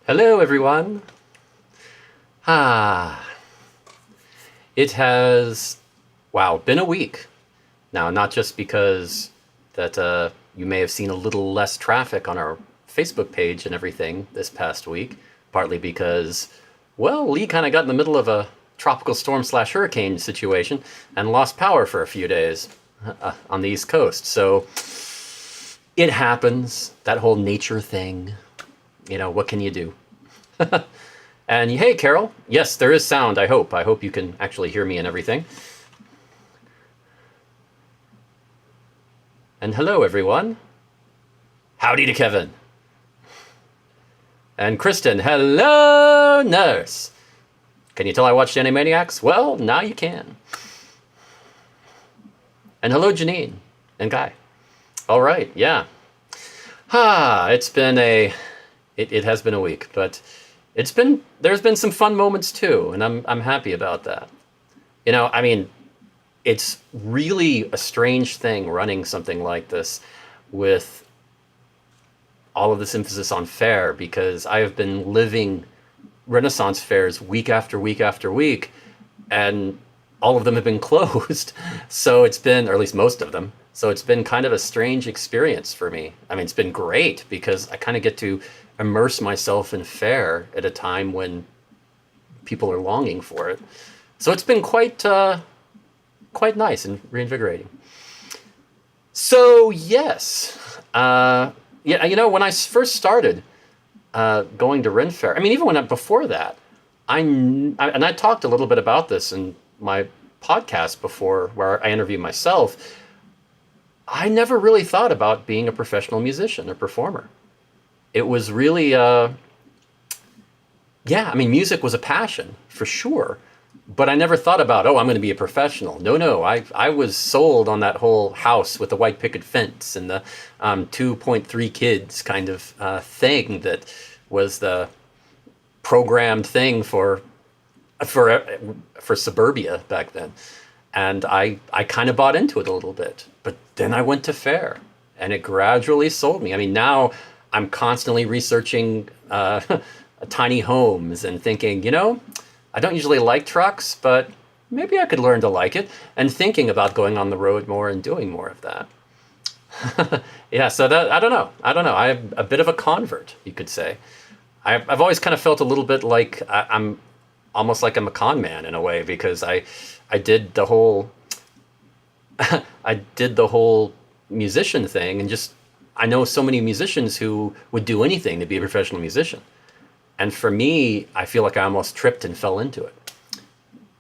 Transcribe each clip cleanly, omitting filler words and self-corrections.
Hello, everyone. Ah, it has, wow, been a week. Now, not just because that you may have seen a little less traffic on our Facebook page and everything this past week, partly because, well, Lee kind of got in the middle of a tropical storm slash hurricane situation and lost power for a few days on the East Coast. So it happens, that whole nature thing. What can you do? And hey, Carol. Yes, there is sound. I hope. I hope you can actually hear me and everything. And hello, everyone. Howdy to Kevin. And Kristen. Hello, nurse. Can you tell I watched Animaniacs? Well, now you can. And hello, Janine and Guy. All right, yeah. It's been it has been a week, but there's been some fun moments too, and I'm happy about that. It's really a strange thing running something like this with all of this emphasis on Faire, because I have been living Renaissance fairs week after week after week, and all of them have been closed. So it's been, or at least most of them. So it's been kind of a strange experience for me. It's been great because I kind of get to immerse myself in Faire at a time when people are longing for it. So it's been quite nice and reinvigorating. So yes, when I first started going to Ren Fair, even before that, and I talked a little bit about this in my podcast before, where I interview myself. I never really thought about being a professional musician or performer. It was really, music was a passion for sure, but I never thought about, I'm going to be a professional. No, I was sold on that whole house with the white picket fence and the 2.3 kids kind of thing that was the programmed thing for suburbia back then. And I kind of bought into it a little bit, but then I went to Faire and it gradually sold me. Now I'm constantly researching tiny homes and thinking, I don't usually like trucks, but maybe I could learn to like it, and thinking about going on the road more and doing more of that. Yeah, so that, I don't know. I'm a bit of a convert, you could say. I've always kind of felt a little bit like I'm almost like I'm a con man in a way, because I did the whole musician thing, and just I know so many musicians who would do anything to be a professional musician. And for me, I feel like I almost tripped and fell into it.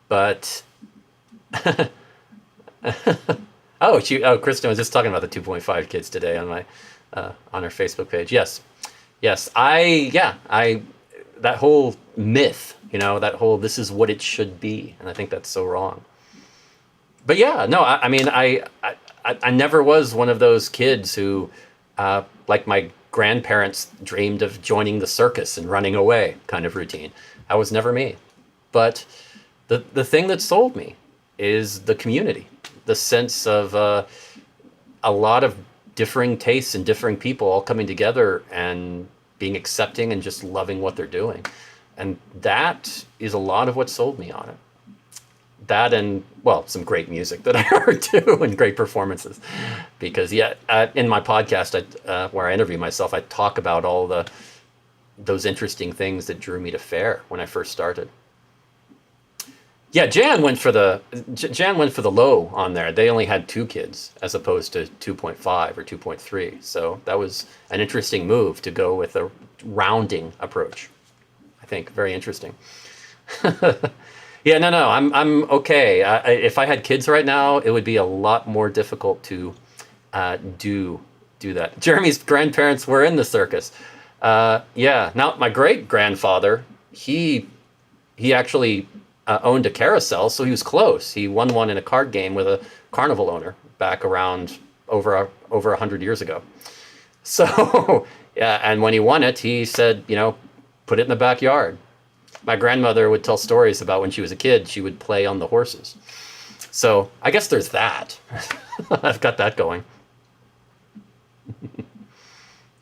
But Kristen was just talking about the 2.5 kids today on my on her Facebook page. Yes, that whole myth, that whole this is what it should be, and I think that's so wrong. But yeah, no, I never was one of those kids who, like my grandparents, dreamed of joining the circus and running away kind of routine. That was never me. But the thing that sold me is the community, the sense of a lot of differing tastes and differing people all coming together and being accepting and just loving what they're doing. And that is a lot of what sold me on it. That and, well, some great music that I heard too, and great performances. Because in my podcast, where I interview myself, I talk about all those interesting things that drew me to Faire when I first started. Yeah, Jan went for the low on there. They only had 2 kids as opposed to 2.5 or 2.3. So that was an interesting move to go with a rounding approach. I think very interesting. Yeah, no, I'm okay. If I had kids right now, it would be a lot more difficult to do that. Jeremy's grandparents were in the circus. Yeah. Now my great grandfather, he actually owned a carousel, so he was close. He won one in a card game with a carnival owner back around over 100 years ago. So yeah, and when he won it, he said, put it in the backyard. My grandmother would tell stories about when she was a kid, she would play on the horses. So I guess there's that. I've got that going.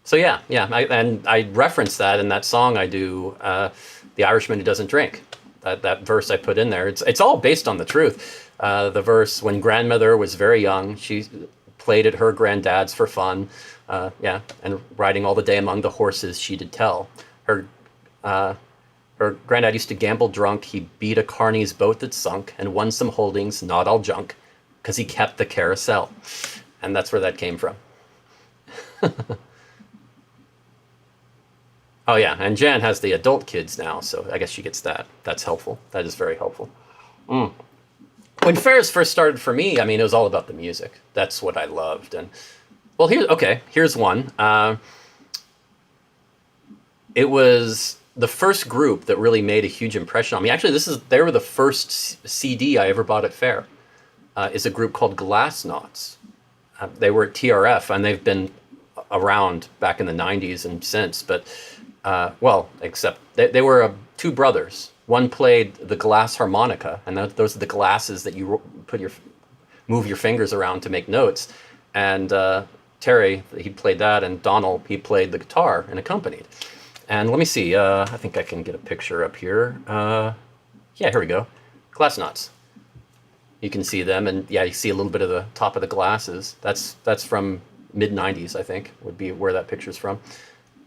So yeah, yeah, and I reference that in that song I do, "The Irishman Who Doesn't Drink." That verse I put in there. It's all based on the truth. The verse, when grandmother was very young, she played at her granddad's for fun. Yeah, and riding all the day among the horses, she did tell her. Uh, Her granddad used to gamble drunk. He beat a carney's boat that sunk and won some holdings, not all junk, because he kept the carousel. And that's where that came from. Oh yeah, and Jan has the adult kids now, so I guess she gets that. That's helpful. That is very helpful. Mm. When Fairs first started for me, I mean, it was all about the music. That's what I loved. And well, here's one. It was the first group that really made a huge impression on me. Actually, they were the first CD I ever bought at Faire. Is a group called Glassnauts. They were at TRF, and they've been around back in the '90s and since. But well, except they were two brothers. One played the glass harmonica, and those are the glasses that you move your fingers around to make notes. And Terry, he played that, and Donald, he played the guitar and accompanied. And let me see. I think I can get a picture up here. Yeah, here we go. Glassnauts. You can see them, and yeah, you see a little bit of the top of the glasses. That's from mid '90s, I think, would be where that picture's from.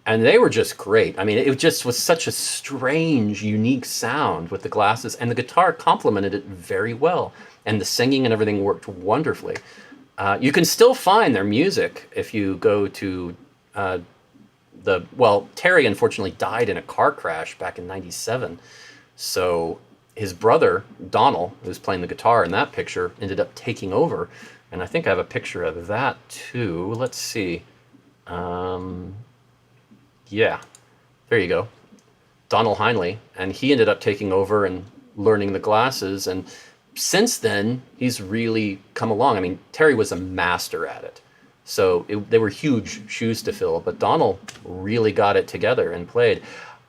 And they were just great. I mean, it just was such a strange, unique sound with the glasses, and the guitar complemented it very well, and the singing and everything worked wonderfully. You can still find their music if you go to well, Terry unfortunately died in a car crash back in '97. So his brother, Donald, who's playing the guitar in that picture, ended up taking over. And I think I have a picture of that too. Let's see. Yeah, there you go. Donald Heinley. And he ended up taking over and learning the glasses. And since then, he's really come along. I mean, Terry was a master at it. So they were huge shoes to fill, but Donald really got it together and played.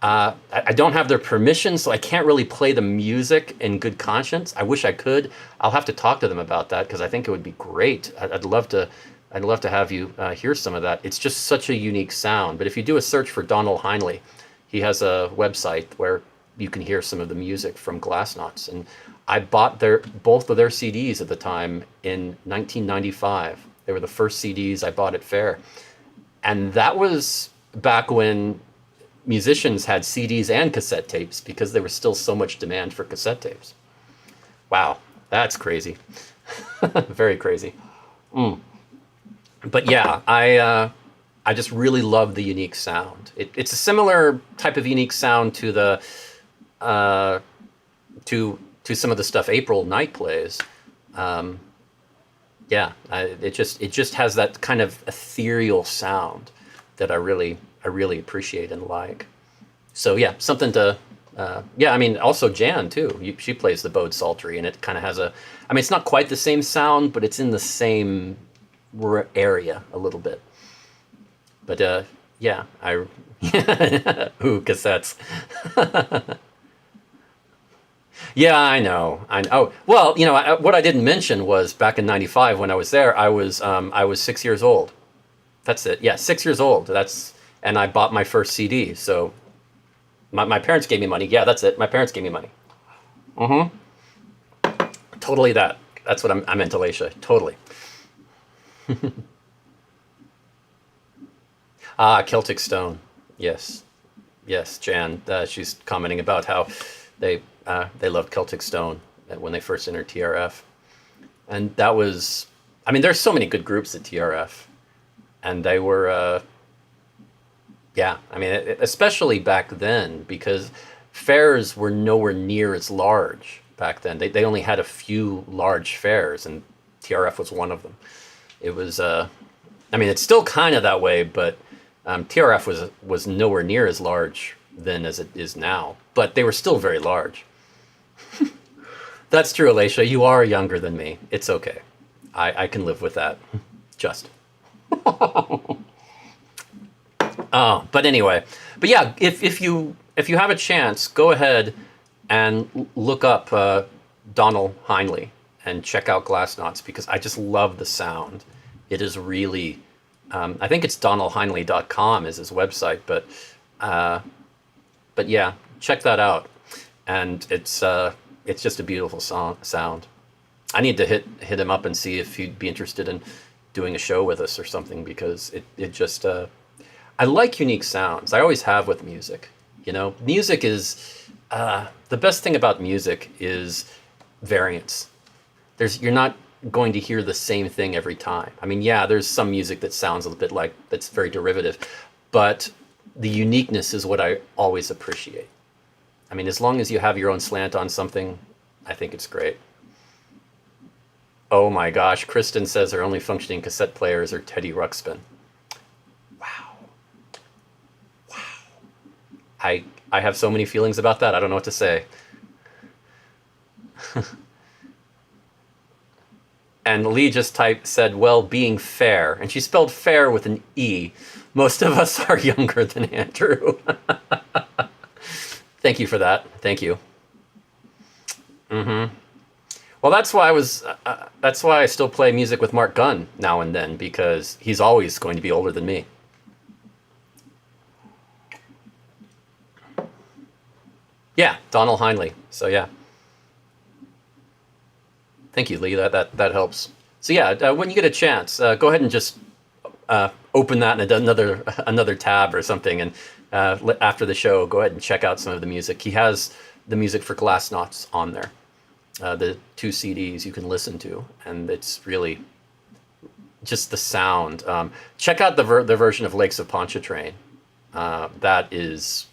I don't have their permission, so I can't really play the music in good conscience. I wish I could. I'll have to talk to them about that because I think it would be great. I'd love to have you hear some of that. It's just such a unique sound. But if you do a search for Donald Heinley, he has a website where you can hear some of the music from Glassnauts. And I bought both of their CDs at the time in 1995. They were the first CDs I bought at Faire. And that was back when musicians had CDs and cassette tapes because there was still so much demand for cassette tapes. Wow, that's crazy. Very crazy. But yeah, I just really love the unique sound. It's a similar type of unique sound to the to some of the stuff April Knight plays. Yeah, it just has that kind of ethereal sound that I really appreciate and like. So yeah, something to yeah. I mean, also Jan too. She plays the bowed psaltery, and it kind of has a. I mean, it's not quite the same sound, but it's in the same area a little bit. But yeah, ooh, cassettes. Yeah, I know. Oh, well, you know, what I didn't mention was back in '95 when I was there, I was 6 years old. That's it. Yeah, 6 years old. And I bought my first CD. So my parents gave me money. Yeah, that's it. My parents gave me money. Mm-hmm. Totally that. That's what I meant, Alicia. Totally. Celtic Stone. Yes. Yes, Jan. She's commenting about how they loved Celtic Stone when they first entered TRF. And that was, I mean, there's so many good groups at TRF. And they were, yeah, I mean, especially back then, because fairs were nowhere near as large back then. They only had a few large fairs, and TRF was one of them. It was, I mean, it's still kind of that way, but TRF was nowhere near as large then as it is now. But they were still very large. That's true, Alicia. You are younger than me. It's okay. I can live with that. Just. But anyway, but yeah, if you have a chance, go ahead and look up Donald Heinley and check out Glassnauts because I just love the sound. It is really I think it's donaldheinley.com is his website, uh, but yeah, check that out. And it's just a beautiful sound. I need to hit him up and see if he'd be interested in doing a show with us or something, because it just I like unique sounds. I always have with music. You know, music is the best thing about music is variance. You're not going to hear the same thing every time. I mean, yeah, there's some music that sounds a little bit like that's very derivative, but the uniqueness is what I always appreciate. I mean, as long as you have your own slant on something, I think it's great. Oh my gosh, Kristen says her only functioning cassette players are Teddy Ruxpin. Wow. I have so many feelings about that. I don't know what to say. And Lee just said, well, being fair. And she spelled fair with an E. Most of us are younger than Andrew. Thank you for that. Thank you. Well, that's why I still play music with Mark Gunn now and then, because he's always going to be older than me. Yeah, Donald Heinley. So yeah. Thank you, Lee. That helps. So yeah, when you get a chance, go ahead and just open that in another tab or something, and after the show, go ahead and check out some of the music. He has the music for Glass Knots on there, the 2 CDs you can listen to, and it's really just the sound. Check out the version of Lakes of Pontchartrain. That is,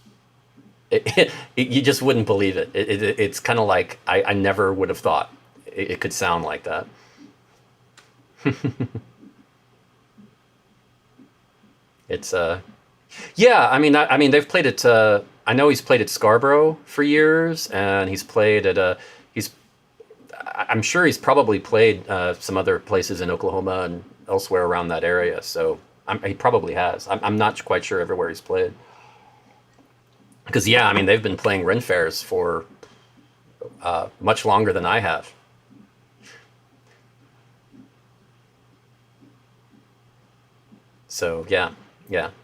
you just wouldn't believe it. It's kind of like I never would have thought it could sound like that. It's yeah. I mean they've played it. I know he's played at Scarborough for years, and he's played at I'm sure he's probably played some other places in Oklahoma and elsewhere around that area. So he probably has. I'm not quite sure everywhere he's played. Because yeah, I mean they've been playing Ren Fairs for much longer than I have. So yeah.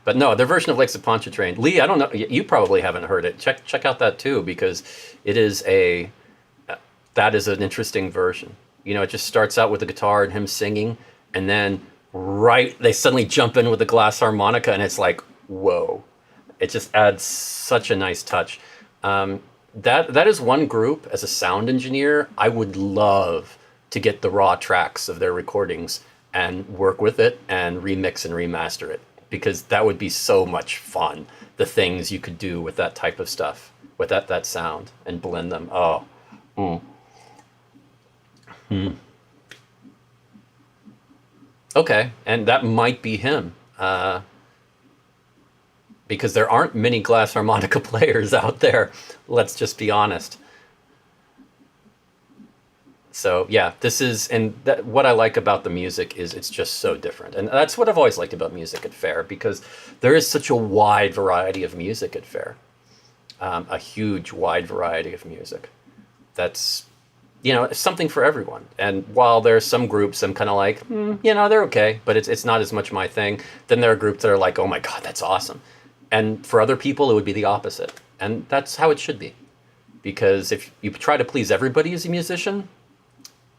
But no, their version of Lakes of Pontchartrain. Lee, I don't know. You probably haven't heard it. Check out that too, because it is that is an interesting version. You know, it just starts out with the guitar and him singing, and then they suddenly jump in with the glass harmonica, and it's like, whoa. It just adds such a nice touch. That is one group, as a sound engineer, I would love to get the raw tracks of their recordings and work with it and remix and remaster it, because that would be so much fun. The things you could do with that type of stuff, with that sound, and blend them. Oh. Okay, and that might be him. Because there aren't many glass harmonica players out there. Let's just be honest. So yeah, what I like about the music is it's just so different. And that's what I've always liked about music at Faire, because there is such a wide variety of music at Faire. A huge, wide variety of music. That's, it's something for everyone. And while there's some groups I'm kind of like, they're okay, but it's not as much my thing. Then there are groups that are like, oh my God, that's awesome. And for other people, it would be the opposite. And that's how it should be. Because if you try to please everybody as a musician,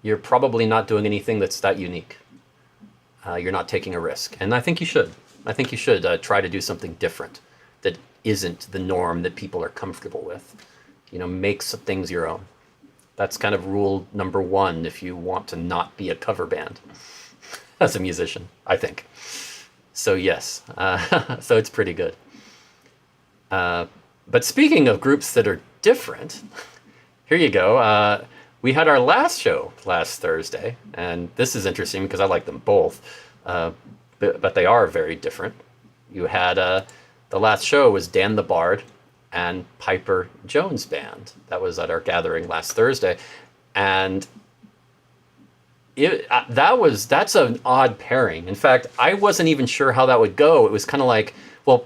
you're probably not doing anything that's that unique. You're not taking a risk. And I think you should. I think you should try to do something different that isn't the norm that people are comfortable with. Make some things your own. That's kind of rule number 1 if you want to not be a cover band as a musician, I think. So yes, so it's pretty good. But speaking of groups that are different, here you go. We had our last show last Thursday, and this is interesting because I like them both, but they are very different. You had the last show was Dan the Bard and Piper Jones Band. That was at our gathering last Thursday, and that's an odd pairing. In fact, I wasn't even sure how that would go. It was kind of like, well,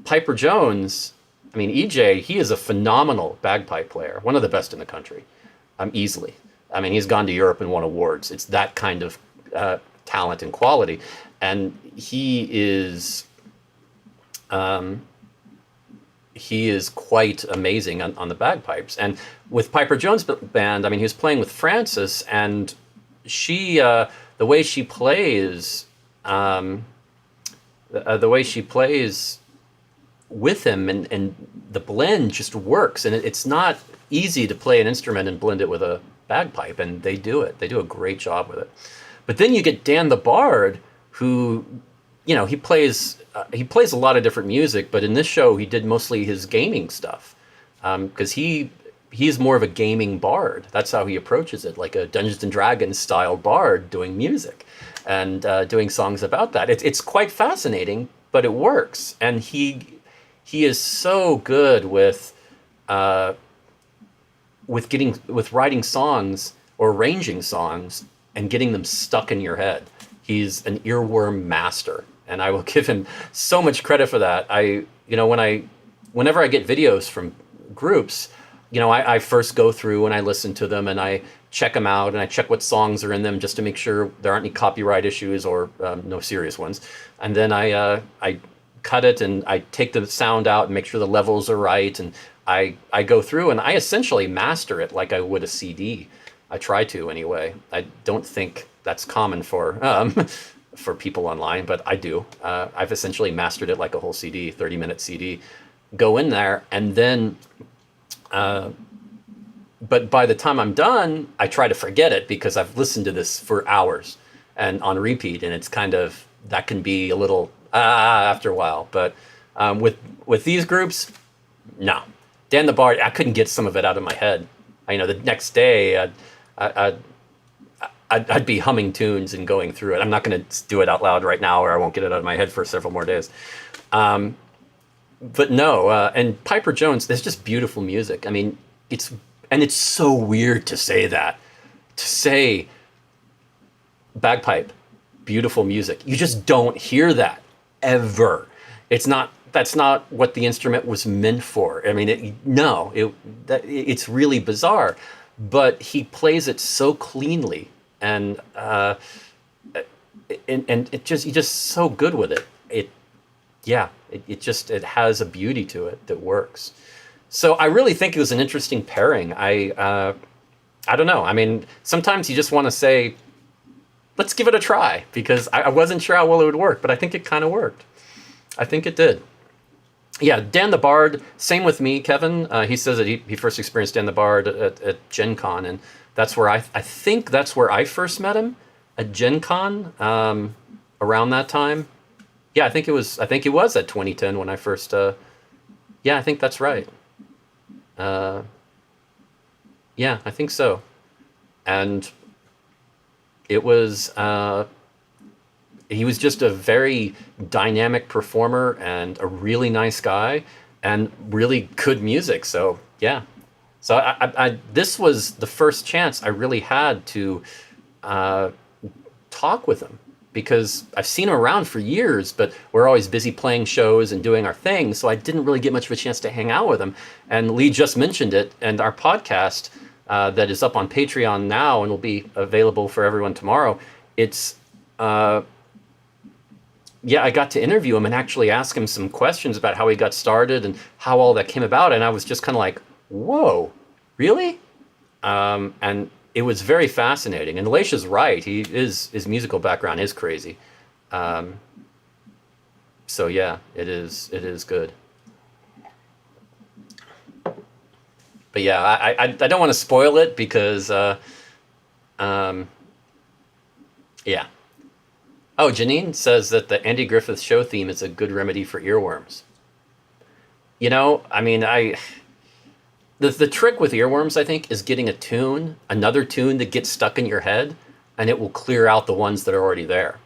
Piper Jones, EJ, he is a phenomenal bagpipe player, one of the best in the country, easily. He's gone to Europe and won awards. It's that kind of talent and quality, and um, he is quite amazing on the bagpipes. And with Piper Jones Band, I mean, he was playing with Frances, and she the way she plays, the way she plays with him, and the blend just works. And it's not easy to play an instrument and blend it with a bagpipe, and they do it. They do a great job with it. But then you get Dan the Bard, who, he plays a lot of different music, but in this show he did mostly his gaming stuff, because he's more of a gaming bard. That's how he approaches it, like a Dungeons and Dragons style bard doing music and doing songs about that. It's quite fascinating, but it works. And he is so good with writing songs or arranging songs and getting them stuck in your head. He's an earworm master, and I will give him so much credit for that. Whenever I get videos from groups, I first go through and I listen to them and I check them out and I check what songs are in them just to make sure there aren't any copyright issues or no serious ones. And then I cut it and I take the sound out and make sure the levels are right. And I go through and I essentially master it like I would a CD. I try to anyway. I don't think that's common for people online, but I do. I've essentially mastered it like a whole CD, 30-minute CD. Go in there, and then, but by the time I'm done, I try to forget it because I've listened to this for hours and on repeat, and it's kind of, that can be a little after a while. But with these groups, no. Dan the Bard, I couldn't get some of it out of my head. The next day, I'd be humming tunes and going through it. I'm not going to do it out loud right now, or I won't get it out of my head for several more days. But no, and Piper Jones, there's just beautiful music. I mean, it's so weird to say that. To say bagpipe, beautiful music. You just don't hear that ever. That's not what the instrument was meant for. I mean, it's really bizarre, but he plays it so cleanly, and he's just so good with it. It has a beauty to it that works. So I really think it was an interesting pairing. I don't know. I mean, sometimes you just want to say, let's give it a try, because I wasn't sure how well it would work, but I think it kind of worked. I think it did. Yeah, Dan the Bard, same with me, Kevin. He says that he first experienced Dan the Bard at Gen Con, and that's where I think that's where I first met him, at Gen Con, around that time. Yeah, I think it was at 2010 when I first, yeah, I think that's right. Yeah, I think so. And it was, he was just a very dynamic performer and a really nice guy and really good music. So yeah, so I this was the first chance I really had to talk with him, because I've seen him around for years, but we're always busy playing shows and doing our thing. So I didn't really get much of a chance to hang out with him. And Lee just mentioned it, and our podcast that is up on Patreon now and will be available for everyone tomorrow. It's, yeah, I got to interview him and actually ask him some questions about how he got started and how all that came about. And I was just kind of like, whoa, really? And it was very fascinating. And Laisha's right. His musical background is crazy. So yeah, it is good. But yeah, I don't want to spoil it because, yeah. Oh, Janine says that the Andy Griffith Show theme is a good remedy for earworms. I mean, the trick with earworms, I think, is getting another tune that gets stuck in your head, and it will clear out the ones that are already there.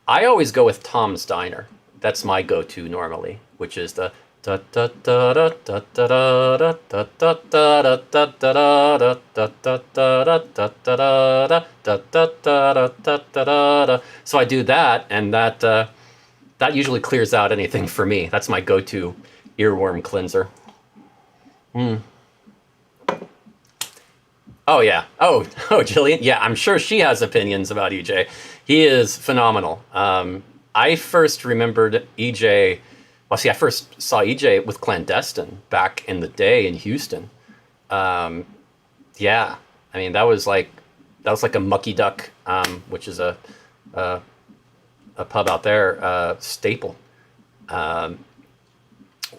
I always go with Tom's Diner. That's my go-to normally, which is the da da da da da da da da da da da da da da da da da da. So I do that, and that usually clears out anything for me. That's my go-to earworm cleanser. Oh yeah. Oh oh, Jillian. Yeah, I'm sure she has opinions about EJ. He is phenomenal. I first remembered EJ. Well, see, I first saw EJ with Clandestine back in the day in Houston. Um, yeah, I mean that was like a Mucky Duck, which is a, a pub out there, staple. Um,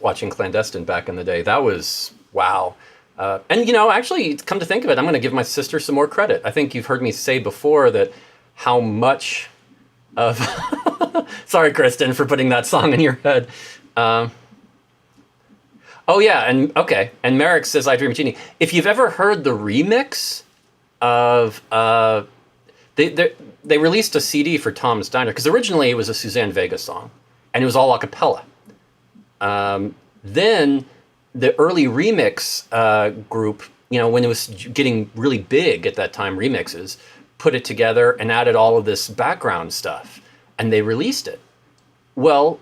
Watching Clandestine back in the day, that was wow. And you know, actually, come to think of it, I'm going to give my sister some more credit. I think you've heard me say before that how much of sorry, Kristen, for putting that song in your head. Um, oh yeah, and okay, and Merrick says "I Dream of Genie." If you've ever heard the remix of they they they released a CD for Tom's Diner because originally it was a Suzanne Vega song, and it was all a cappella. Then the early remix group, you know, when it was getting really big at that time, remixes, put it together and added all of this background stuff, and they released it. Well,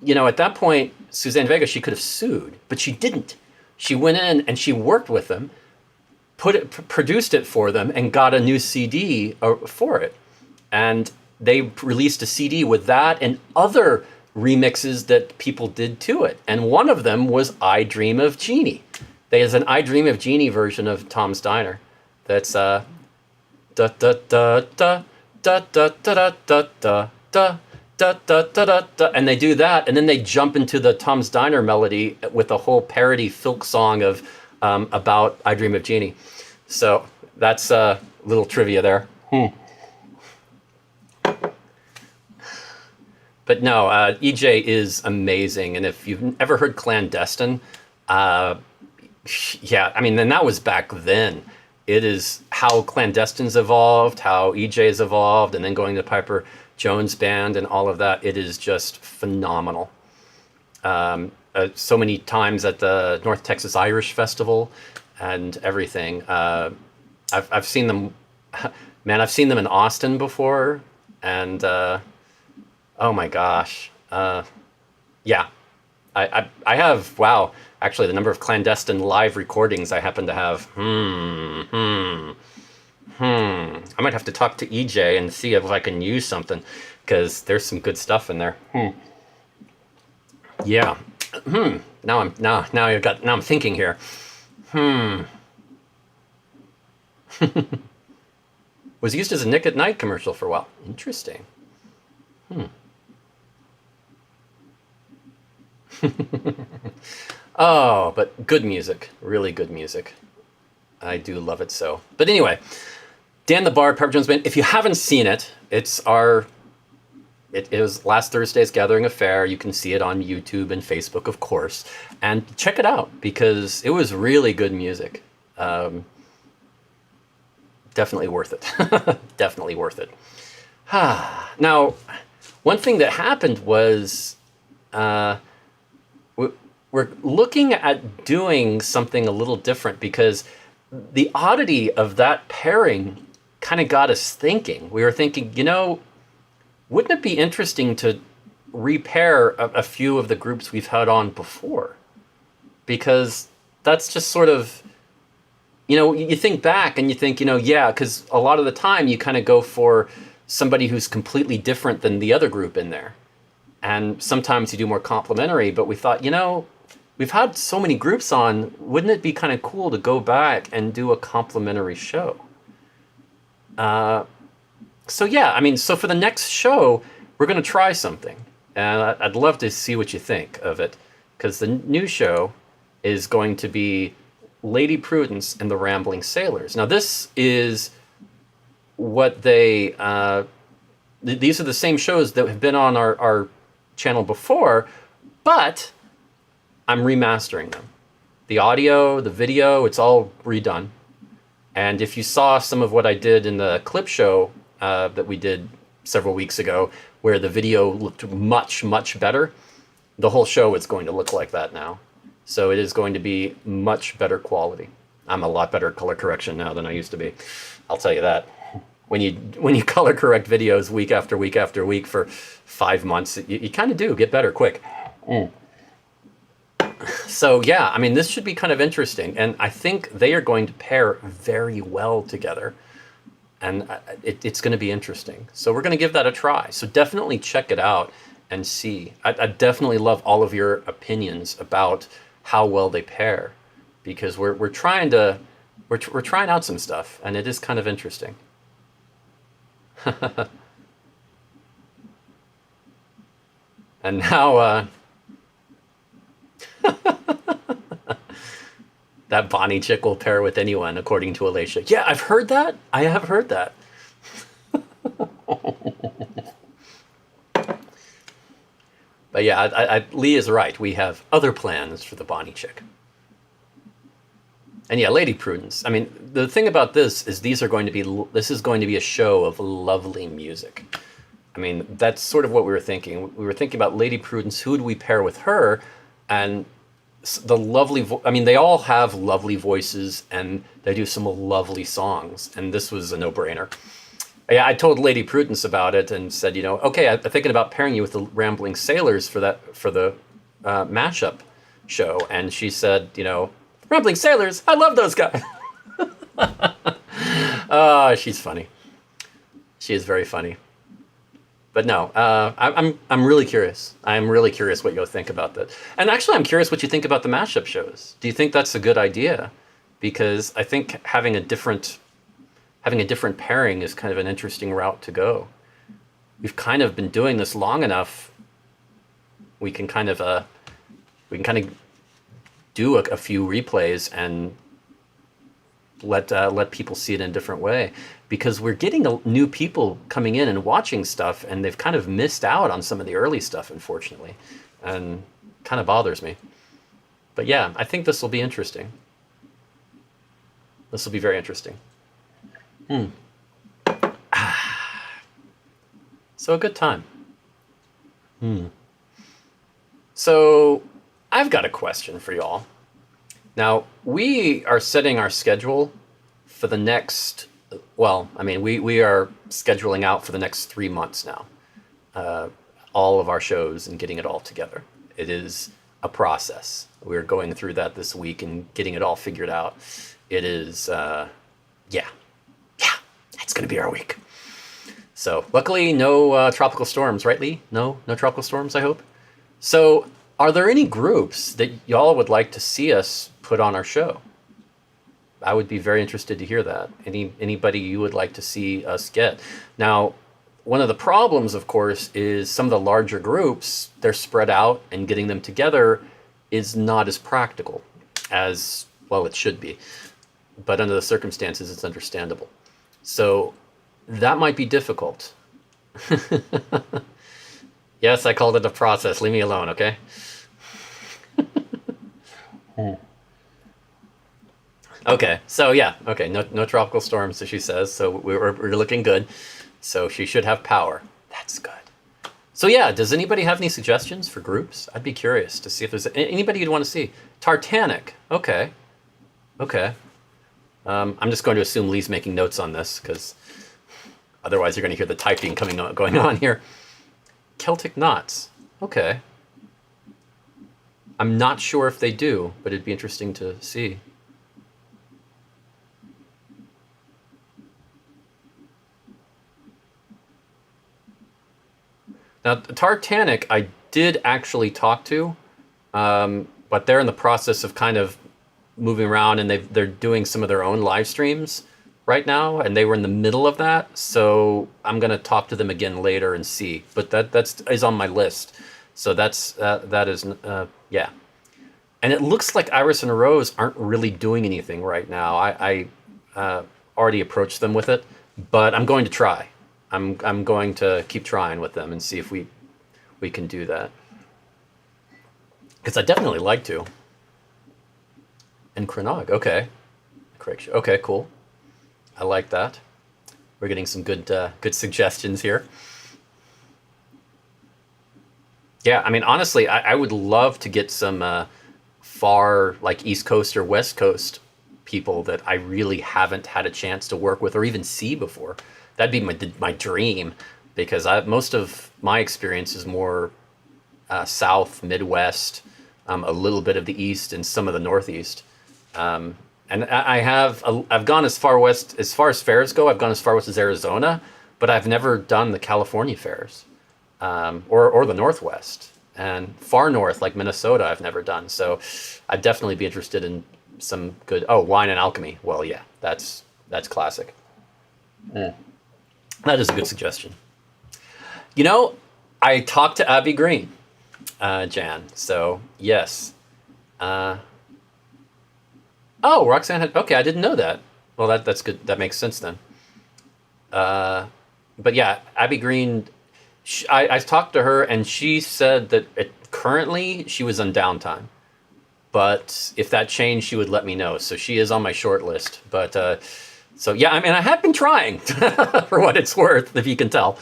you know, at that point, Suzanne Vega, she could have sued, but she didn't. She went in and she worked with them, produced it for them, and got a new CD for it. And they released a CD with that and other remixes that people did to it. And one of them was "I Dream of Jeannie." There's an "I Dream of Jeannie" version of Tom's Diner. That's da da da da da da da da da da da da da da da, and they do that, and then they jump into the Tom's Diner melody with a whole parody folk song of about "I Dream of Jeannie." So that's a little trivia there. But no, EJ is amazing, and if you've ever heard Clandestine, uh, yeah, I mean, then that was back then. It is how Clandestine's evolved, how EJ's evolved, and then going to Piper Jones Band and all of that. It is just phenomenal. So many times at the North Texas Irish Festival and everything. I've seen them, man. I've seen them in Austin before, and oh my gosh, yeah. I have, wow, actually the number of Clandestine live recordings I happen to have. I might have to talk to EJ and see if I can use something, because there's some good stuff in there. Yeah. Now I'm thinking here. Was used as a Nick at Night commercial for a while. Interesting. Oh, but good music. Really good music. I do love it so. But anyway, Dan the Bard, Pepper Jones Band. If you haven't seen it, it is last Thursday's Gathering of Faire. You can see it on YouTube and Facebook, of course. And check it out, because it was really good music. Definitely worth it. Definitely worth it. Now, one thing that happened was we're looking at doing something a little different, because the oddity of that pairing kind of got us thinking. We were thinking, you know, wouldn't it be interesting to repair a few of the groups we've had on before? Because that's just sort of, you know, you think back and you think, you know, yeah, because a lot of the time you kind of go for somebody who's completely different than the other group in there. And sometimes you do more complimentary, but we thought, you know, we've had so many groups on, wouldn't it be kind of cool to go back and do a complimentary show? So yeah, I mean, so for the next show, we're going to try something. And I'd love to see what you think of it, because the new show is going to be Lady Prudence and the Rambling Sailors. Now, this is what they... these are the same shows that have been on our channel before, but I'm remastering them. The audio, the video, it's all redone. And if you saw some of what I did in the clip show that we did several weeks ago, where the video looked much, much better, the whole show is going to look like that now. So it is going to be much better quality. I'm a lot better at color correction now than I used to be. I'll tell you that. When you color correct videos week after week after week for 5 months, you kind of do get better quick. So yeah, I mean, this should be kind of interesting, and I think they are going to pair very well together, and it's going to be interesting. So we're going to give that a try. So definitely check it out and see. I definitely love all of your opinions about how well they pair, because we're trying to we're trying out some stuff, and it is kind of interesting. And now that Bonnie chick will pair with anyone, according to Alicia. Yeah, I've heard that. I have heard that. But yeah, Lee is right. We have other plans for the Bonnie chick. And yeah, Lady Prudence. I mean, the thing about this is this is going to be a show of lovely music. I mean, that's sort of what we were thinking. We were thinking about Lady Prudence. Who do we pair with her? And the lovely, I mean, they all have lovely voices, and they do some lovely songs. And this was a no-brainer. Yeah, I told Lady Prudence about it and said, okay, I'm thinking about pairing you with the Rambling Sailors for the mashup show. And she said, Rambling Sailors, I love those guys. She's funny. She is very funny. But no, I'm really curious. I'm really curious what you'll think about that. And actually, I'm curious what you think about the mashup shows. Do you think that's a good idea? Because I think having a different pairing is kind of an interesting route to go. We've kind of been doing this long enough. We can kind of do a few replays and let people see it in a different way, because we're getting new people coming in and watching stuff, and they've kind of missed out on some of the early stuff, unfortunately, and kind of bothers me. But yeah, I think this will be interesting. This will be very interesting. So a good time. So I've got a question for y'all. Now, we are setting our schedule for the next, we are scheduling out for the next 3 months now, all of our shows and getting it all together. It is a process. We're going through that this week and getting it all figured out. It is, it's going to be our week. So luckily, no tropical storms, right, Lee? No tropical storms, I hope. So are there any groups that y'all would like to see us put on our show? I would be very interested to hear that. Anybody you would like to see us get? Now, one of the problems, of course, is some of the larger groups, they're spread out, and getting them together is not as practical as, well, it should be. But under the circumstances, it's understandable. So that might be difficult. Yes, I called it a process. Leave me alone, okay? Okay, so yeah, okay, no tropical storms, as she says, so we're looking good. So she should have power. That's good. So yeah, does anybody have any suggestions for groups? I'd be curious to see if there's anybody you'd want to see. Tartanic, okay. I'm just going to assume Lee's making notes on this, because otherwise you're going to hear the typing going on here. Celtic Knots, okay. I'm not sure if they do, but it'd be interesting to see. Now, Tartanic, I did actually talk to, but they're in the process of kind of moving around, and they're doing some of their own live streams right now, and they were in the middle of that, so I'm going to talk to them again later and see. But that is on my list, so that is yeah. And it looks like Iris and Rose aren't really doing anything right now. I already approached them with it, but I'm going to try. I'm going to keep trying with them and see if we can do that, because I definitely like to. And Krenog, okay. Okay, cool. I like that. We're getting some good suggestions here. Yeah, I mean, honestly, I would love to get some far, like, East Coast or West Coast people that I really haven't had a chance to work with or even see before. That'd be my dream, because most of my experience is more South, Midwest, a little bit of the East and some of the Northeast. And I've gone as far west as far as fairs go. I've gone as far west as Arizona, but I've never done the California fairs, or the Northwest, and far north like Minnesota. I've never done. So I'd definitely be interested in some good. Oh, wine and alchemy. Well, yeah, that's classic. Mm. That is a good suggestion. You know, I talked to Abby Green, Jan. So yes. Uh, oh, Roxanne had. Okay, I didn't know that. Well, that's good. That makes sense then. Uh, but yeah, Abby Green. I talked to her, and she said that currently she was on downtime. But if that changed, she would let me know. So she is on my short list. But so yeah, I mean, I have been trying for what it's worth, if you can tell.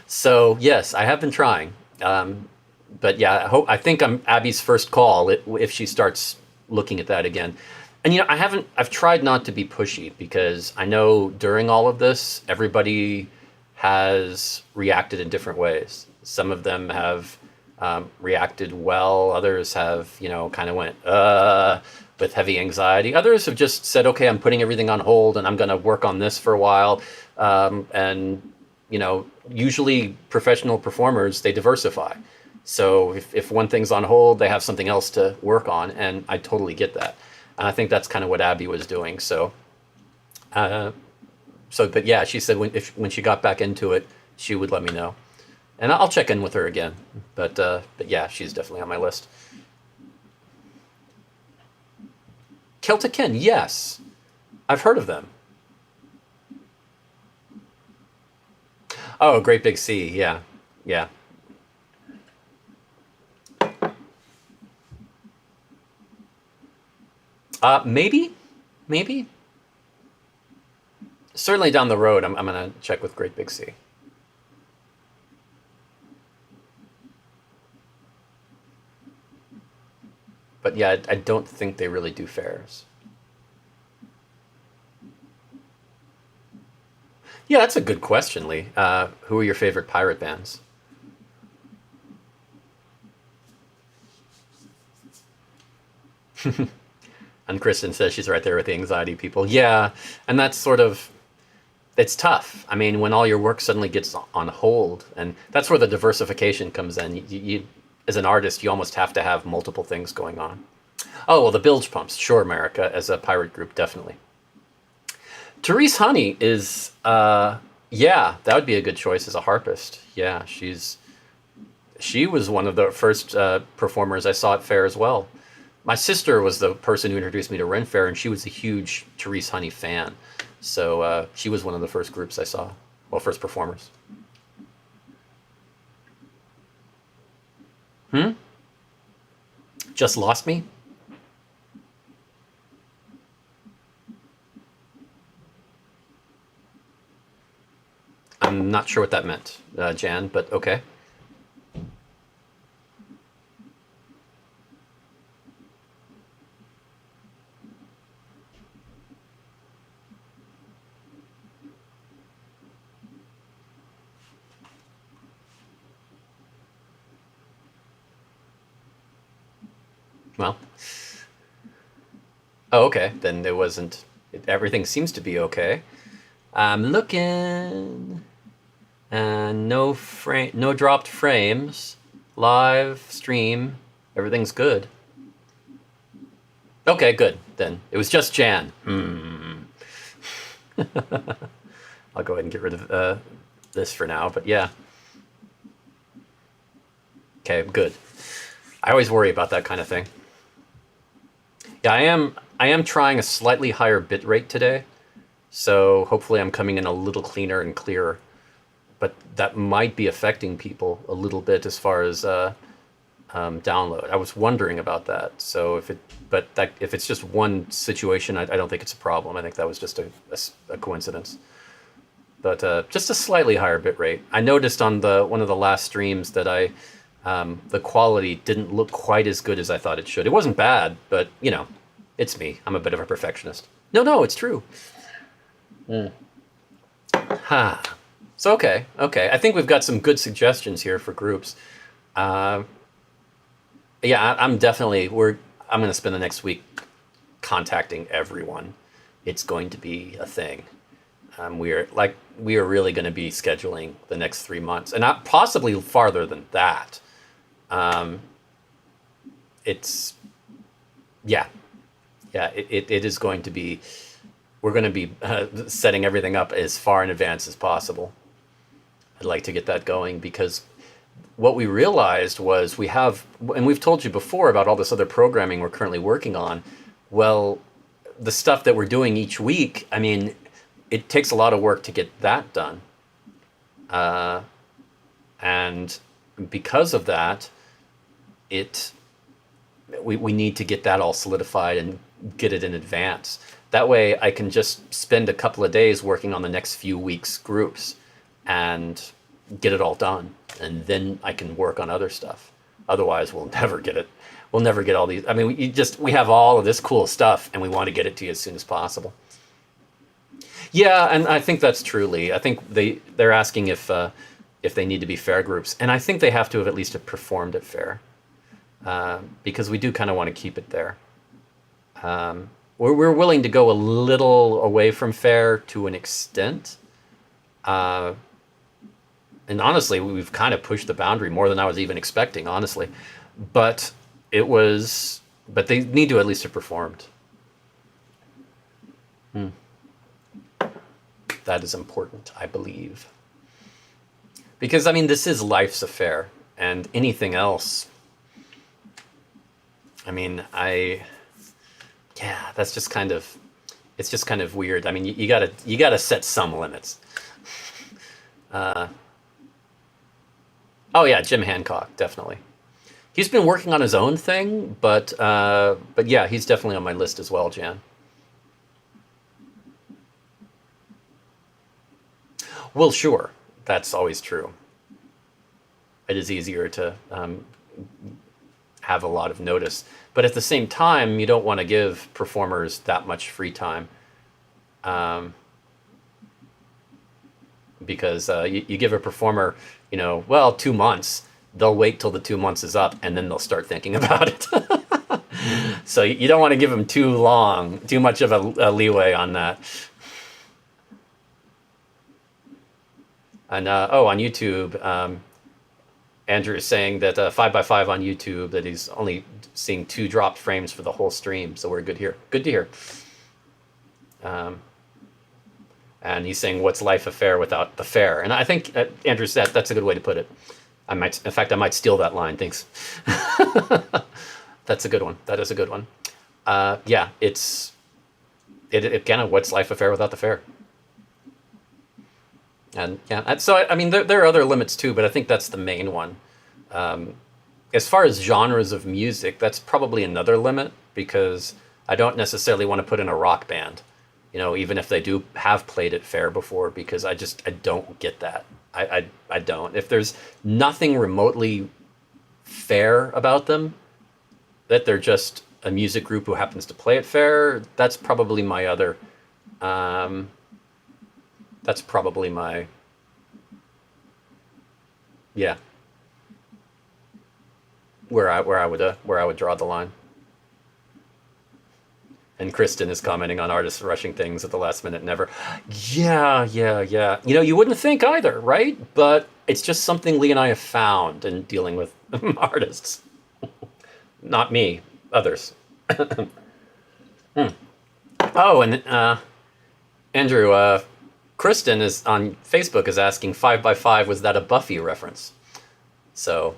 So yes, I have been trying. But yeah, I think I'm Abby's first call if she starts looking at that again. And you know, I've tried not to be pushy because I know during all of this, everybody has reacted in different ways. Some of them have reacted well. Others have, you know, kind of went with heavy anxiety. Others have just said, okay, I'm putting everything on hold and I'm going to work on this for a while. And you know, usually professional performers, they diversify. So if one thing's on hold, they have something else to work on, and I totally get that. And I think that's kind of what Abby was doing. So, uh, but yeah, she said when she got back into it, she would let me know, and I'll check in with her again. But yeah, she's definitely on my list. Celtic Kin, yes, I've heard of them. Oh, Great Big Sea, yeah, yeah. Maybe, maybe. Certainly down the road, I'm gonna check with Great Big Sea. But yeah, I don't think they really do fairs. Yeah, that's a good question, Lee. Who are your favorite pirate bands? And Kristen says she's right there with the anxiety people. Yeah, and that's sort of it's tough. I mean, when all your work suddenly gets on hold, and that's where the diversification comes in. As an artist, you almost have to have multiple things going on. Oh well, the Bilge Pumps, sure, America as a pirate group, definitely. Therese Honey is, yeah, that would be a good choice as a harpist. Yeah, she was one of the first performers I saw at Fair as well. My sister was the person who introduced me to Ren Fair, and she was a huge Therese Honey fan. So she was one of the first groups I saw, well, first performers. Hmm? Just lost me? I'm not sure what that meant, Jan, but okay. Well, oh, okay. Then it wasn't. Everything seems to be okay. I'm looking, and no dropped frames. Live stream, everything's good. Okay, good. Then it was just Jan. Hmm. I'll go ahead and get rid of this for now. But yeah, okay, good. I always worry about that kind of thing. Yeah, I am trying a slightly higher bit rate today, so hopefully I'm coming in a little cleaner and clearer. But that might be affecting people a little bit as far as download. I was wondering about that. So if it's just one situation, I don't think it's a problem. I think that was just a coincidence. But just a slightly higher bit rate. I noticed on the one of the last streams that the quality didn't look quite as good as I thought it should. It wasn't bad, but you know, it's me. I'm a bit of a perfectionist. No, no, it's true. Mm. Ha. So okay, okay. I think we've got some good suggestions here for groups. Uh, Yeah, I'm definitely I'm going to spend the next week contacting everyone. It's going to be a thing. We are really going to be scheduling the next 3 months, and not possibly farther than that. Um, it's yeah, yeah. It is going to be. We're going to be setting everything up as far in advance as possible. I'd like to get that going because what we realized was we have, and we've told you before about all this other programming we're currently working on. Well, the stuff that we're doing each week, I mean, it takes a lot of work to get that done. Uh, and because of that, it we need to get that all solidified and get it in advance. That way I can just spend a couple of days working on the next few weeks groups and get it all done. And then I can work on other stuff. Otherwise we'll never get it. We'll never get all these. I mean, we have all of this cool stuff and we want to get it to you as soon as possible. Yeah, and I think that's truly. I think they're asking if they need to be Faire groups, and I think they have to have at least have performed at Faire, because we do kind of want to keep it there. We're willing to go a little away from Faire to an extent, uh, and honestly, we've kind of pushed the boundary more than I was even expecting, honestly. But but they need to at least have performed. Hmm. That is important, I believe. Because, I mean, this is life's affair, and anything else, I mean, yeah, that's just kind of, it's just kind of weird. I mean, you gotta set some limits. Uh, oh yeah, Jim Hancock, definitely. He's been working on his own thing, but yeah, he's definitely on my list as well, Jan. Well, sure, that's always true. It is easier to have a lot of notice. But at the same time, you don't want to give performers that much free time, um, because you give a performer, well, 2 months, they'll wait till the 2 months is up and then they'll start thinking about it. So you don't want to give them too much of a leeway on that. And on YouTube, Andrew is saying that 5x5 on YouTube, that he's only seeing 2 dropped frames for the whole stream. So we're good here. Good to hear. Um, and he's saying, "What's life a Faire without the Faire?" And I think Andrew said that's a good way to put it. In fact, I might steal that line. Thanks. That's a good one. That is a good one. Yeah, it kind of, what's life a Faire without the Faire? And yeah, so I mean, there are other limits too, but I think that's the main one. Um, as far as genres of music, that's probably another limit because I don't necessarily want to put in a rock band, even if they do have played at Faire before, because I don't get that. I don't. If there's nothing remotely Faire about them, that they're just a music group who happens to play at Faire, that's probably my other. Um, that's probably my, yeah, where I would draw the line. And Kristen is commenting on artists rushing things at the last minute. Never. Yeah, yeah, yeah. You wouldn't think either, right? But it's just something Lee and I have found in dealing with artists. Not me, others. Hmm. Oh, and Andrew, Kristen is on Facebook is asking 5x5, was that a Buffy reference? So,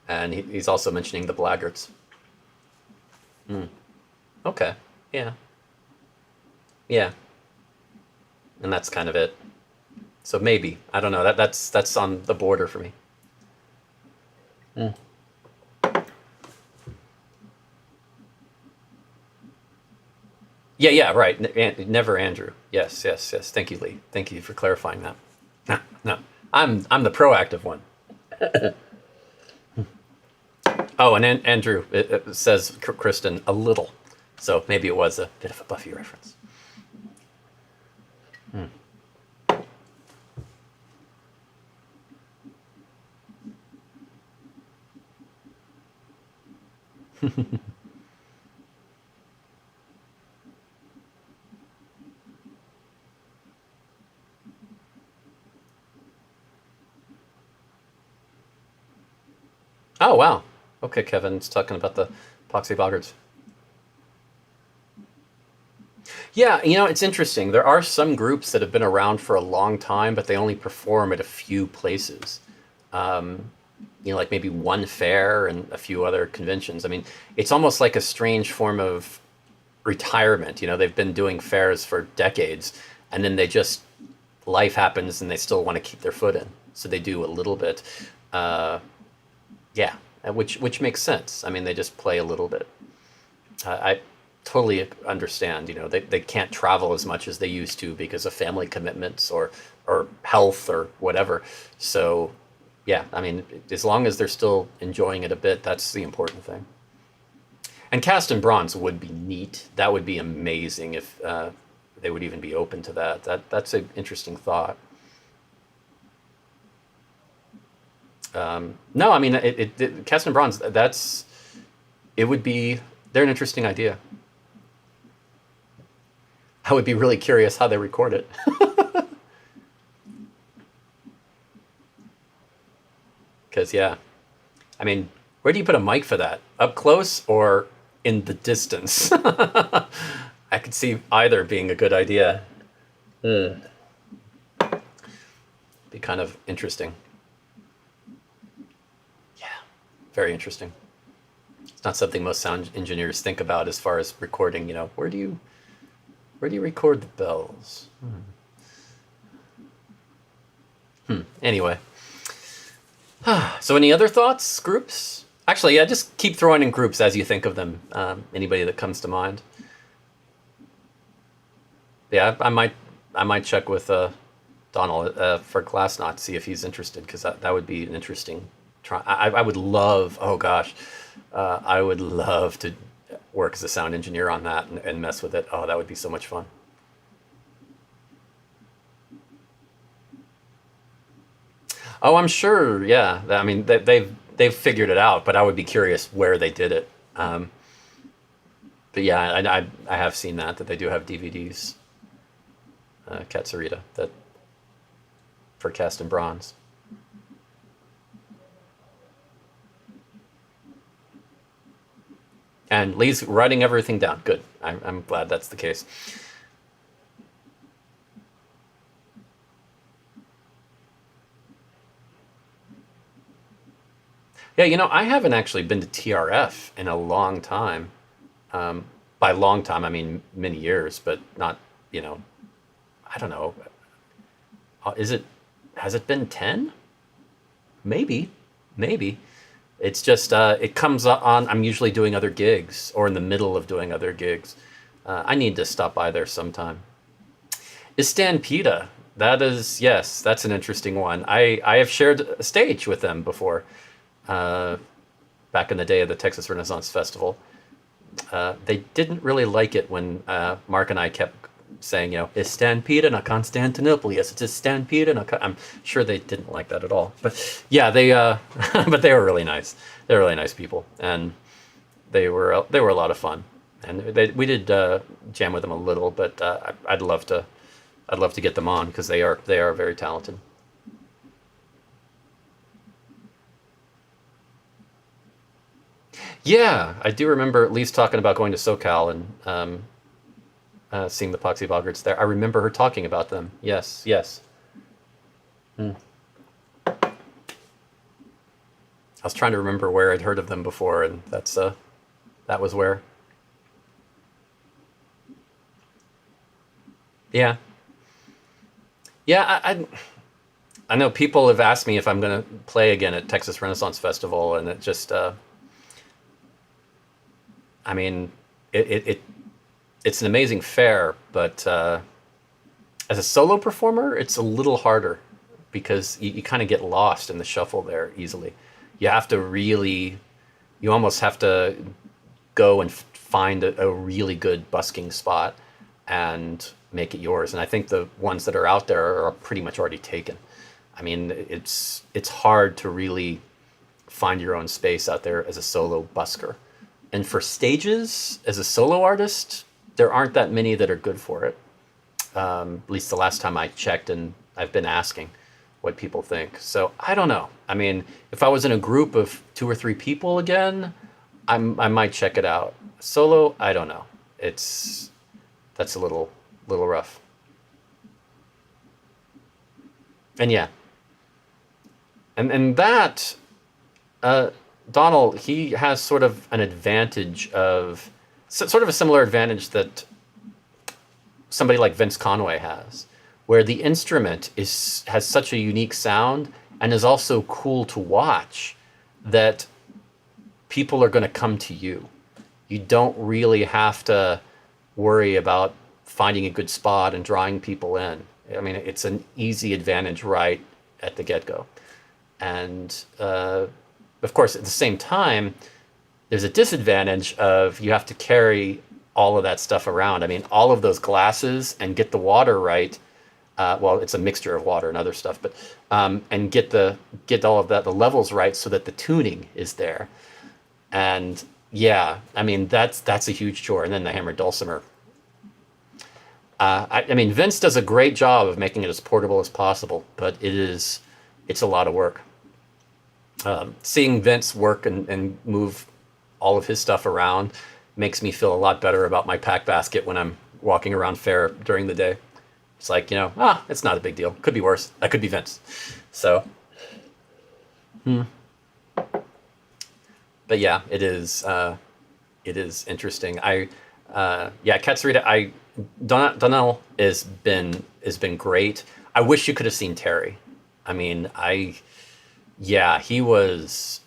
and he's also mentioning the Blaggarts. Hmm. Okay. Yeah. Yeah. And that's kind of it. So maybe, I don't know. That's on the border for me. Hmm. Yeah, yeah, right. Never Andrew. Yes, yes, yes. Thank you, Lee. Thank you for clarifying that. No, no. I'm the proactive one. Oh, and Andrew, it says Kristen, a little. So maybe it was a bit of a Buffy reference. Oh wow. Okay, Kevin's talking about the Poxy Boggarts. Yeah, it's interesting. There are some groups that have been around for a long time, but they only perform at a few places. Um, like maybe one fair and a few other conventions. I mean, it's almost like a strange form of retirement. They've been doing fairs for decades, and then they just life happens, and they still want to keep their foot in, so they do a little bit. Uh, yeah, which makes sense. I mean, they just play a little bit. I totally understand. They can't travel as much as they used to because of family commitments or health or whatever. So, yeah, I mean, as long as they're still enjoying it a bit, that's the important thing. And cast and bronze would be neat. That would be amazing if they would even be open to that. That's an interesting thought. No, I mean, cast and bronze. It would be. They're an interesting idea. I would be really curious how they record it. Because, yeah, I mean, where do you put a mic for that? Up close or in the distance? I could see either being a good idea. Be kind of interesting. Yeah, very interesting. It's not something most sound engineers think about as far as recording. Where do you record the bells? Anyway, so any other thoughts, groups? Actually, yeah, just keep throwing in groups as you think of them. Anybody that comes to mind. Yeah, I might check with Donald for Glassnot, see if he's interested, because that would be an interesting try. I would love. Oh gosh, I would love to work as a sound engineer on that and mess with it. Oh, that would be so much fun. Oh, I'm sure. Yeah, I mean they've figured it out, but I would be curious where they did it. But yeah, I have seen that they do have DVDs, Katsurita, that for cast and bronze. And Lee's writing everything down. Good. I'm glad that's the case. Yeah, I haven't actually been to TRF in a long time. Um, by long time, I mean many years, but not, you know, I don't know. Is it, has it been 10? Maybe, maybe. It's just, it comes on, I'm usually doing other gigs or in the middle of doing other gigs. I need to stop by there sometime. Is Stampede? That is, yes, that's an interesting one. I have shared a stage with them before, uh, back in the day of the Texas Renaissance Festival. They didn't really like it when Mark and I kept saying, is Stampede not Constantinople? Yes, it's a Stampede. I'm sure they didn't like that at all. But yeah, they, but they were really nice. They were really nice people, and they were a lot of fun. And we did jam with them a little, but I'd love to get them on because they are very talented. Yeah, I do remember at least talking about going to SoCal and seeing the Poxy Boggarts there. I remember her talking about them. Yes, yes. Hmm. I was trying to remember where I'd heard of them before, and that was where. Yeah, yeah. I know people have asked me if I'm going to play again at Texas Renaissance Festival, and it just I mean, it's an amazing fair, but as a solo performer, it's a little harder because you kind of get lost in the shuffle there easily. You have to really, you almost have to go and find a really good busking spot and make it yours. And I think the ones that are out there are pretty much already taken. I mean, it's hard to really find your own space out there as a solo busker. And for stages, as a solo artist, there aren't that many that are good for it. At least the last time I checked, and I've been asking what people think. So I don't know. I mean, if I was in a group of 2 or 3 people again, I might check it out. Solo, I don't know. It's that's a little rough. And yeah, and that uh, Donald, he has sort of an advantage of sort of a similar advantage that somebody like Vince Conway has, where the instrument is has such a unique sound and is also cool to watch that people are going to come to you. You don't really have to worry about finding a good spot and drawing people in. I mean, it's an easy advantage right at the get go. And of course, at the same time, there's a disadvantage of you have to carry all of that stuff around. I mean, all of those glasses and get the water right. Well, it's a mixture of water and other stuff, but and get all of that the levels right so that the tuning is there. And yeah, I mean that's a huge chore. And then the hammered dulcimer. I mean, Vince does a great job of making it as portable as possible, but it's a lot of work. Seeing Vince work and move all of his stuff around makes me feel a lot better about my pack basket when I'm walking around Faire during the day. It's like, it's not a big deal. Could be worse. That could be Vince. So, but yeah, it is interesting. Yeah, Katsurita, Donnell has been great. I wish you could have seen Terry. I mean, yeah, he was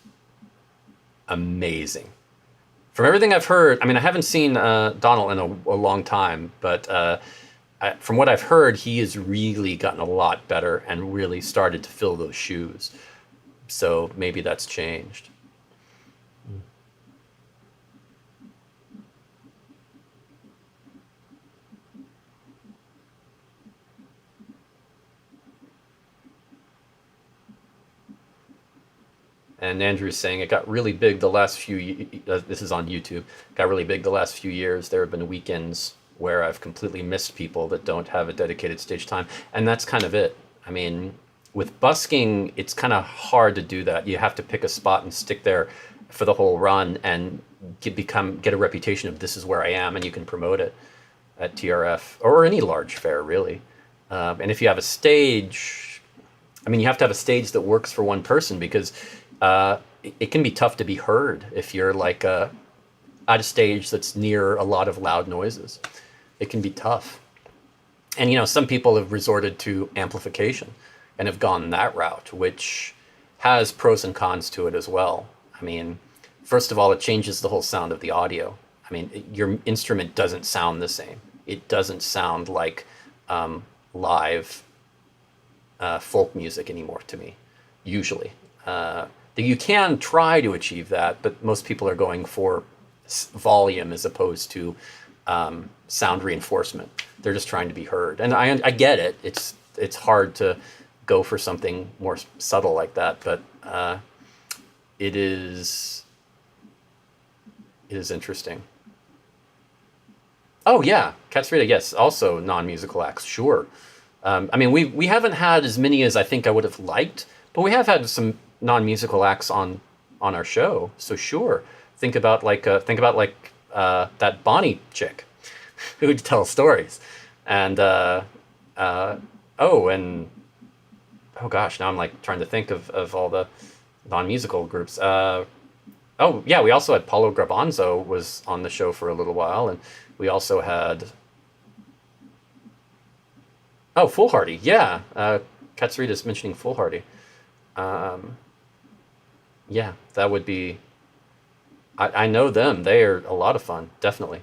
amazing. From everything I've heard, I mean, I haven't seen Donald in a long time, but from what I've heard, he has really gotten a lot better and really started to fill those shoes. So maybe that's changed. And Andrew's saying it got really big the last this is on YouTube. Got really big the last few years. There have been weekends where I've completely missed people that don't have a dedicated stage time, and that's kind of it. I mean, with busking, it's kind of hard to do that. You have to pick a spot and stick there for the whole run and get a reputation of this is where I am, and you can promote it at TRF or any large fair really. And if you have a stage, I mean, you have to have a stage that works for one person because it can be tough to be heard if you're like at a stage that's near a lot of loud noises. It can be tough. And some people have resorted to amplification and have gone that route, which has pros and cons to it as well. I mean, first of all, it changes the whole sound of the audio. I mean, your instrument doesn't sound the same. It doesn't sound like live folk music anymore to me, usually. You can try to achieve that, but most people are going for volume as opposed to sound reinforcement. They're just trying to be heard, and I get it. It's hard to go for something more subtle like that, but it is interesting. Oh yeah, Katsurita, yes, also non-musical acts, sure. I mean, we haven't had as many as I think I would have liked, but we have had some non-musical acts on our show. So sure, think about that Bonnie chick who tells stories, and oh gosh, now I'm like trying to think of all the non-musical groups. Oh yeah, we also had Paulo Grabanzo was on the show for a little while, and we also had Foolhardy. Yeah, Katsurita's mentioning Foolhardy. Yeah, that would be. I know them. They are a lot of fun, definitely.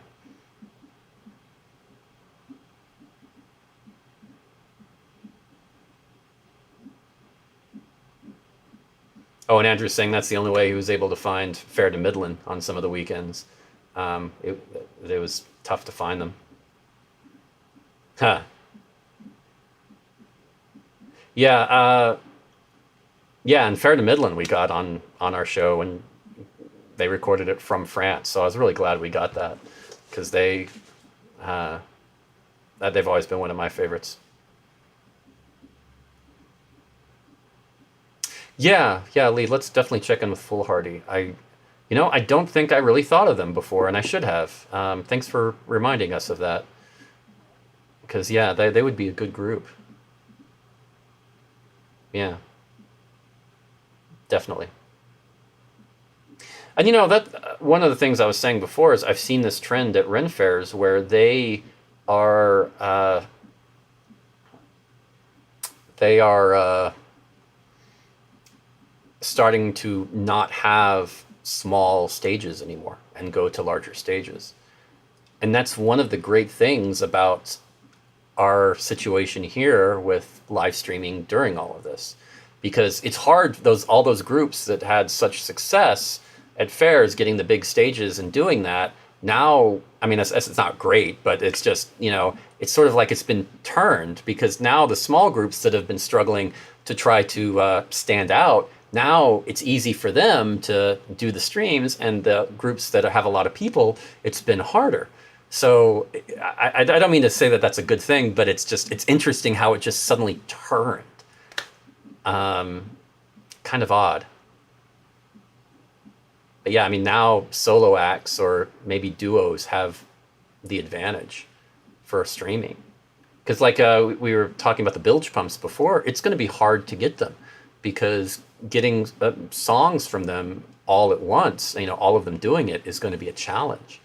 Oh, and Andrew's saying that's the only way he was able to find Fair to Midland on some of the weekends. It was tough to find them. Huh. Yeah, yeah, and Fair to Midland we got on our show, and they recorded it from France. So I was really glad we got that, because uh, they've always been one of my favorites. Yeah, yeah, Lee, let's definitely check in with Foolhardy. I don't think I really thought of them before, and I should have. Thanks for reminding us of that, because yeah, they would be a good group. Yeah, definitely. And that one of the things I was saying before is I've seen this trend at Ren fairs where are uh, they are starting to not have small stages anymore and go to larger stages. And that's one of the great things about our situation here with live streaming during all of this, because it's hard, those all those groups that had such success at fairs getting the big stages and doing that. Now, I mean, it's not great, but it's just, it's sort of like it's been turned, because now the small groups that have been struggling to try to stand out, now it's easy for them to do the streams, and the groups that have a lot of people, it's been harder. So I don't mean to say that that's a good thing, but it's interesting how it just suddenly turned. Um, Kind of odd. But yeah, I mean, now solo acts or maybe duos have the advantage for streaming. Because like we were talking about the bilge pumps before, it's going to be hard to get them, because getting songs from them all at once, all of them doing it, is going to be a challenge.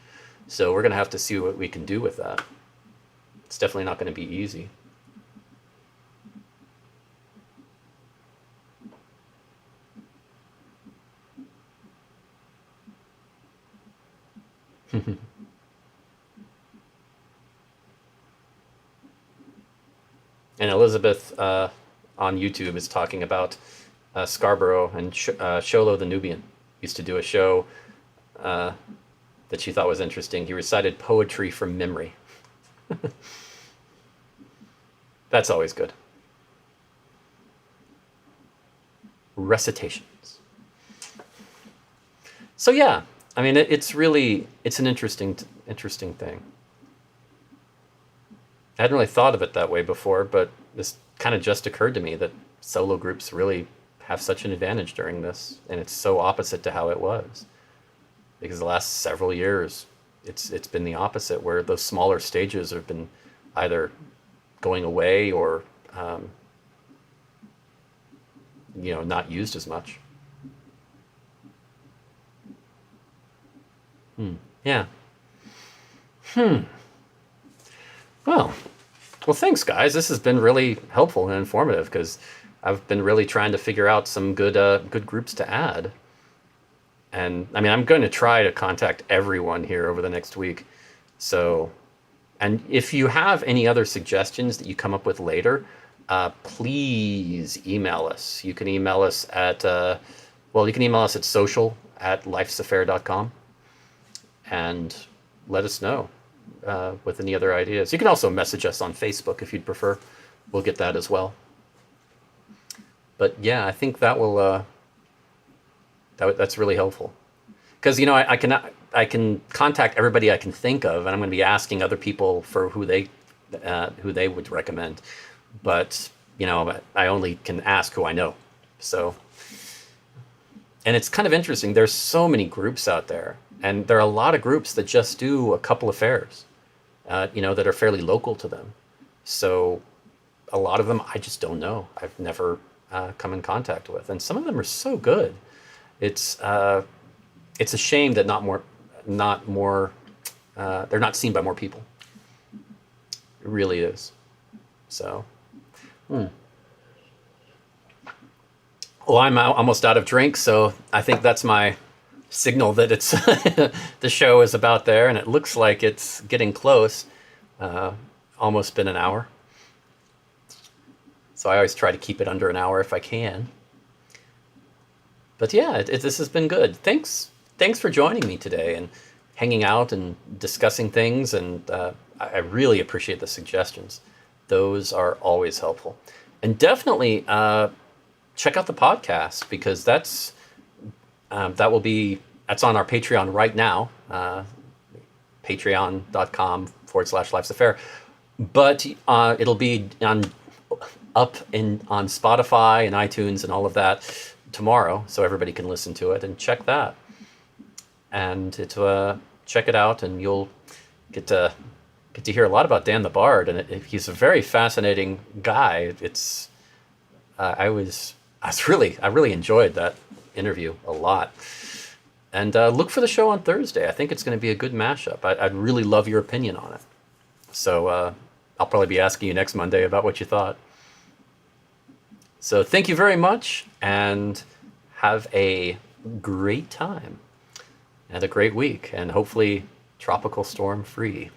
So we're going to have to see what we can do with that. It's definitely not going to be easy. And Elizabeth on YouTube is talking about Scarborough and Sholo the Nubian used to do a show uh, that she thought was interesting. He recited poetry from memory. That's always good. Recitations. So yeah, I mean, it's an interesting thing. I hadn't really thought of it that way before, but this kind of just occurred to me that solo groups really have such an advantage during this, and it's so opposite to how it was. Because the last several years, it's been the opposite, where those smaller stages have been either going away or not used as much. Yeah. Well, thanks, guys. This has been really helpful and informative, because I've been really trying to figure out some good groups to add. And I mean, I'm going to try to contact everyone here over the next week. So, and if you have any other suggestions that you come up with later, please email us. You can email us at, you can email us at social@lifesafair.com, and let us know with any other ideas. You can also message us on Facebook if you'd prefer. We'll get that as well. But yeah, I think that will that's really helpful, because I can contact everybody I can think of, and I'm going to be asking other people for who they would recommend. But I only can ask who I know. So, and it's kind of interesting. There's so many groups out there, and there are a lot of groups that just do a couple of fairs, that are fairly local to them. So a lot of them I just don't know. I've never come in contact with, and some of them are so good. It's a shame that not more, they're not seen by more people. It really is. So, well, I'm almost out of drink, so I think that's my signal that it's the show is about there, and it looks like it's getting close. Almost been an hour. So I always try to keep it under an hour if I can. But yeah, this has been good. Thanks for joining me today and hanging out and discussing things. And I really appreciate the suggestions. Those are always helpful. And definitely check out the podcast, because that will be that's on our Patreon right now, patreon.com/Life's a Faire. But it'll be up on Spotify and iTunes and all of that tomorrow, so everybody can listen to it and check that. And check it out, and you'll get to hear a lot about Dan the Bard, and he's a very fascinating guy. It's I really enjoyed that interview a lot. And look for the show on Thursday. I think it's going to be a good mashup. I'd really love your opinion on it. So I'll probably be asking you next Monday about what you thought. So thank you very much, and have a great time and a great week, and hopefully tropical storm free.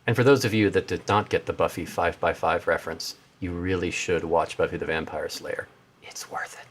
And for those of you that did not get the Buffy 5x5 reference, you really should watch Buffy the Vampire Slayer. It's worth it.